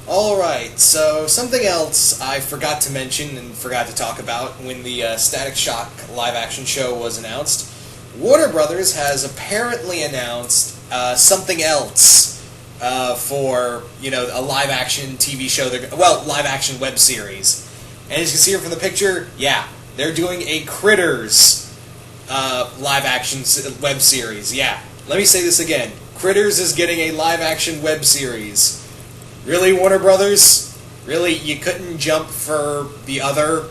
Alright, so something else I forgot to mention and forgot to talk about when the Static Shock live-action show was announced. Warner Brothers has apparently announced something else for, a live-action TV show, live-action web series. And as you can see here from the picture, yeah, they're doing a Critters live-action web series. Yeah, let me say this again. Critters is getting a live-action web series. Really, Warner Brothers? Really, you couldn't jump for the other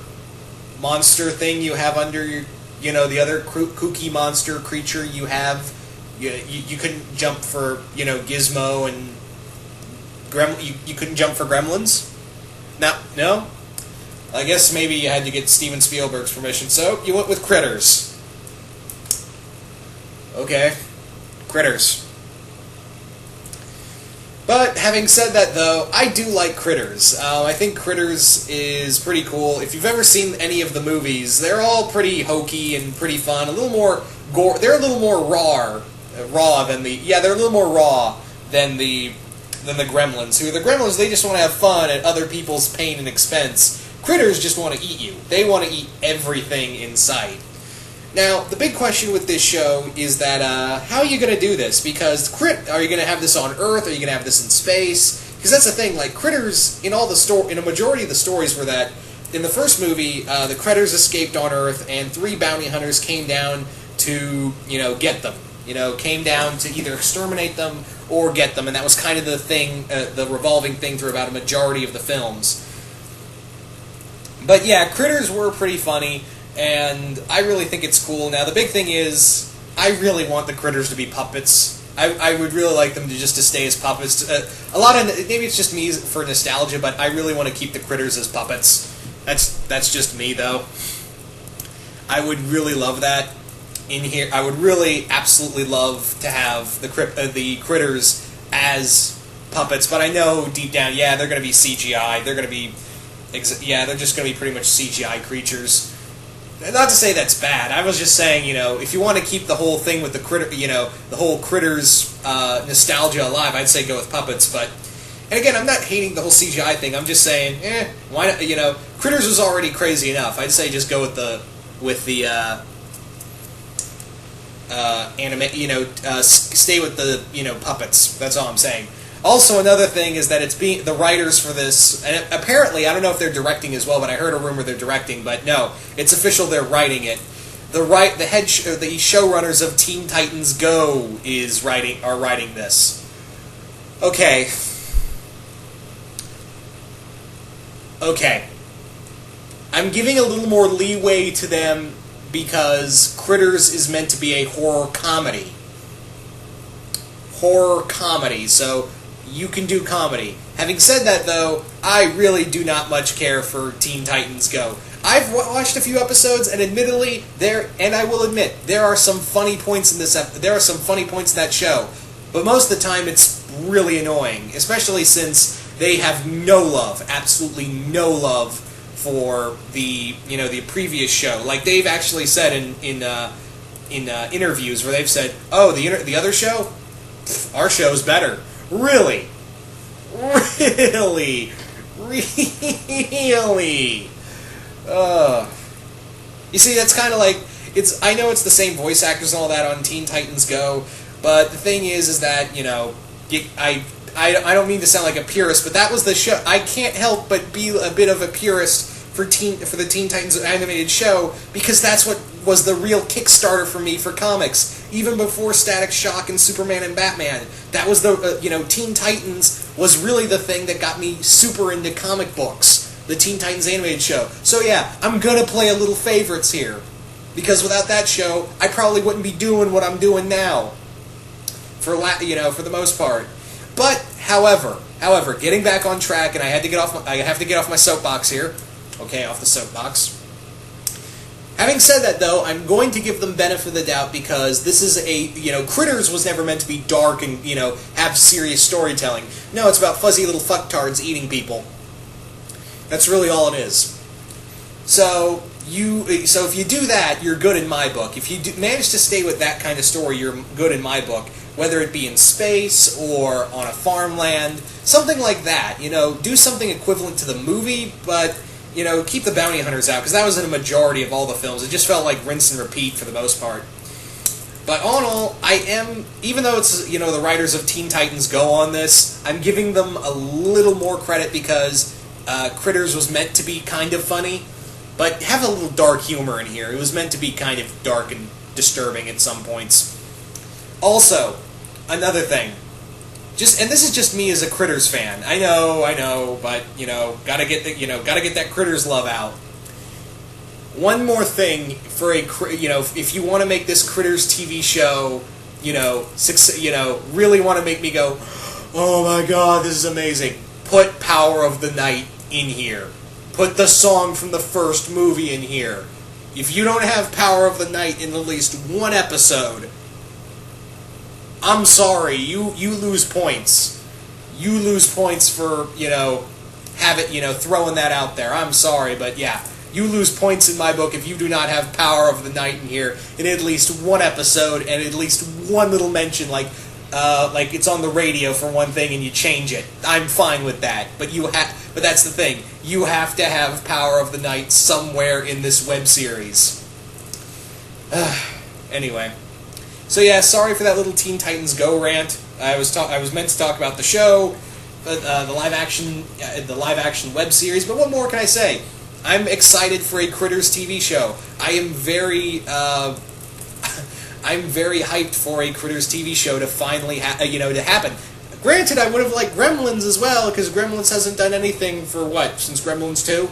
monster thing you have under your, the other kooky monster creature you have? You couldn't jump for, Gizmo and you couldn't jump for Gremlins? No? I guess maybe you had to get Steven Spielberg's permission, so you went with Critters. Okay. Critters. But having said that, though, I do like Critters. I think Critters is pretty cool. If you've ever seen any of the movies, they're all pretty hokey and pretty fun. A little more gore. They're a little more raw than the. Yeah, they're a little more raw than the Gremlins. Who the Gremlins? They just want to have fun at other people's pain and expense. Critters just want to eat you. They want to eat everything in sight. Now, the big question with this show is that, how are you going to do this? Because are you going to have this on Earth? Are you going to have this in space? Because that's the thing, like, Critters, in a majority of the stories were that, in the first movie, the Critters escaped on Earth, and 3 bounty hunters came down to, get them. Came down to either exterminate them or get them, and that was kind of the thing, the revolving thing through about a majority of the films. But yeah, Critters were pretty funny. And I really think it's cool. Now, the big thing is, I really want the Critters to be puppets. I would really like them to stay as puppets. Maybe it's just me for nostalgia, but I really want to keep the Critters as puppets. That's just me, though. I would really love that in here. I would really absolutely love to have the Critters as puppets, but I know deep down, yeah, they're going to be CGI. They're just going to be pretty much CGI creatures. Not to say that's bad. I was just saying, if you want to keep the whole thing with the the whole Critters nostalgia alive, I'd say go with puppets. But, and again, I'm not hating the whole CGI thing. I'm just saying, why not? Critters was already crazy enough. I'd say just go with the anime. Stay with the puppets. That's all I'm saying. Also, another thing is that the writers for this, and apparently, I don't know if they're directing as well, but I heard a rumor they're directing, but no, it's official, they're writing it. The showrunners of Teen Titans Go are writing this. Okay. I'm giving a little more leeway to them because Critters is meant to be a horror comedy. So you can do comedy. Having said that, though, I really do not much care for Teen Titans Go. I've watched a few episodes, and admittedly, I will admit, there are some funny points in that show. But most of the time, it's really annoying, especially since they have absolutely no love for the previous show. Like they've actually said in interviews where they've said, "Oh, the other show, our show's better." Really? You see, that's kind of like I know it's the same voice actors and all that on Teen Titans Go, but the thing is that I don't mean to sound like a purist, but that was the show. I can't help but be a bit of a purist for the Teen Titans animated show because that's what was the real Kickstarter for me for comics. Even before Static Shock and Superman and Batman, that was the Teen Titans was really the thing that got me super into comic books. The Teen Titans animated show. So yeah, I'm gonna play a little favorites here because without that show, I probably wouldn't be doing what I'm doing now. For the most part. But however, getting back on track, and I have to get off my soapbox here. Okay, off the soapbox. Having said that, though, I'm going to give them benefit of the doubt because this is Critters was never meant to be dark and, have serious storytelling. No, it's about fuzzy little fucktards eating people. That's really all it is. So if you do that, you're good in my book. If you manage to stay with that kind of story, you're good in my book. whether it be in space or on a farmland, something like that. Do something equivalent to the movie, but keep the bounty hunters out, because that was in a majority of all the films. It just felt like rinse and repeat for the most part. But all in all, even though it's, the writers of Teen Titans Go on this, I'm giving them a little more credit because Critters was meant to be kind of funny, but have a little dark humor in here. It was meant to be kind of dark and disturbing at some points. Also, another thing, and this is just me as a Critters fan. I know, but gotta get that Critters love out. One more thing for if you want to make this Critters TV show, really want to make me go, oh my god, this is amazing. Put Power of the Night in here. Put the song from the first movie in here. If you don't have Power of the Night in at least one episode, I'm sorry, you lose points. You lose points for, throwing that out there. I'm sorry, but yeah. You lose points in my book if you do not have Power of the Night in here in at least one episode and at least one little mention, like it's on the radio for one thing and you change it. I'm fine with that, but that's the thing. You have to have Power of the Night somewhere in this web series. Anyway, so yeah, sorry for that little Teen Titans Go rant. I was meant to talk about the show, the live action web series, but what more can I say? I'm excited for a Critters TV show. I am very hyped for a Critters TV show to finally to happen. Granted, I would have liked Gremlins as well, because Gremlins hasn't done anything for since Gremlins 2?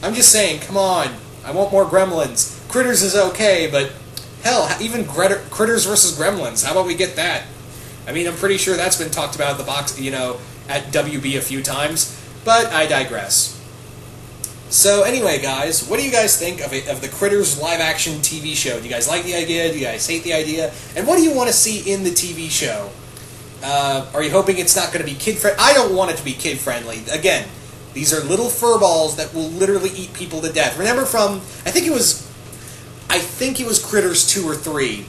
I'm just saying, come on. I want more Gremlins. Critters is okay, but hell, even Critters versus Gremlins. How about we get that? I mean, I'm pretty sure that's been talked about at the box, at WB a few times, but I digress. So anyway, guys, what do you guys think of the Critters live-action TV show? Do you guys like the idea? Do you guys hate the idea? And what do you want to see in the TV show? Are you hoping it's not going to be kid-friendly? I don't want it to be kid-friendly. Again, these are little furballs that will literally eat people to death. Remember from, I think it was Critters 2 or 3.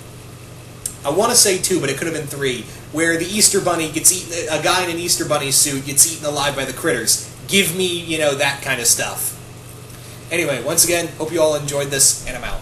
I want to say 2, but it could have been 3, where the Easter Bunny gets eaten, a guy in an Easter Bunny suit gets eaten alive by the Critters. Give me, that kind of stuff. Anyway, once again, hope you all enjoyed this, and I'm out.